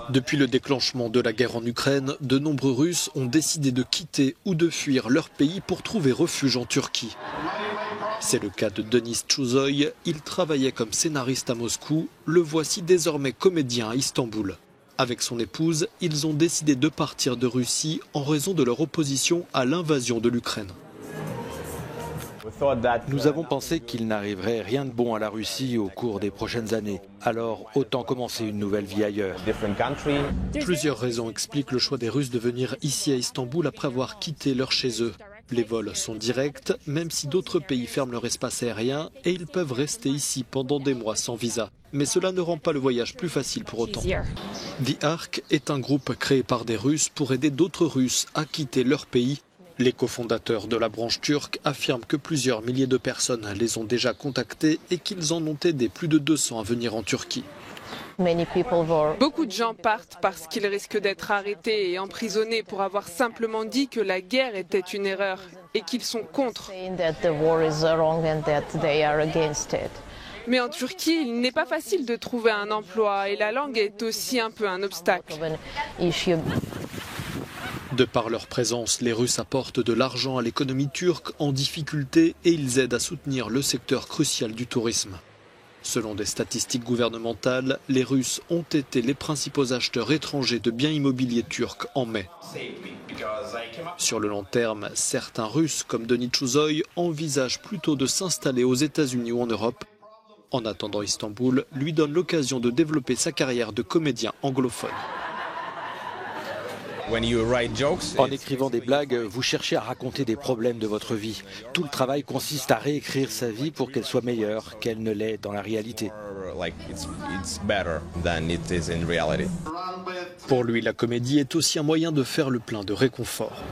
Depuis le déclenchement de la guerre en Ukraine, de nombreux Russes ont décidé de quitter ou de fuir leur pays pour trouver refuge en Turquie. C'est le cas de Denis Chouzoy, il travaillait comme scénariste à Moscou, le voici désormais comédien à Istanbul. Avec son épouse, ils ont décidé de partir de Russie en raison de leur opposition à l'invasion de l'Ukraine. Nous avons pensé qu'il n'arriverait rien de bon à la Russie au cours des prochaines années. Alors, autant commencer une nouvelle vie ailleurs. Plusieurs raisons expliquent le choix des Russes de venir ici à Istanbul après avoir quitté leur chez eux. Les vols sont directs, même si d'autres pays ferment leur espace aérien, et ils peuvent rester ici pendant des mois sans visa. Mais cela ne rend pas le voyage plus facile pour autant. The Ark est un groupe créé par des Russes pour aider d'autres Russes à quitter leur pays. Les cofondateurs de la branche turque affirment que plusieurs milliers de personnes les ont déjà contactés et qu'ils en ont aidé plus de 200 à venir en Turquie. Beaucoup de gens partent parce qu'ils risquent d'être arrêtés et emprisonnés pour avoir simplement dit que la guerre était une erreur et qu'ils sont contre. Mais en Turquie, il n'est pas facile de trouver un emploi et la langue est aussi un peu un obstacle. De par leur présence, les Russes apportent de l'argent à l'économie turque en difficulté et ils aident à soutenir le secteur crucial du tourisme. Selon des statistiques gouvernementales, les Russes ont été les principaux acheteurs étrangers de biens immobiliers turcs en mai. Sur le long terme, certains Russes, comme Denis Chouzoy, envisagent plutôt de s'installer aux États-Unis ou en Europe. En attendant, Istanbul lui donne l'occasion de développer sa carrière de comédien anglophone. En écrivant des blagues, vous cherchez à raconter des problèmes de votre vie. Tout le travail consiste à réécrire sa vie pour qu'elle soit meilleure qu'elle ne l'est dans la réalité. Pour lui, la comédie est aussi un moyen de faire le plein de réconfort.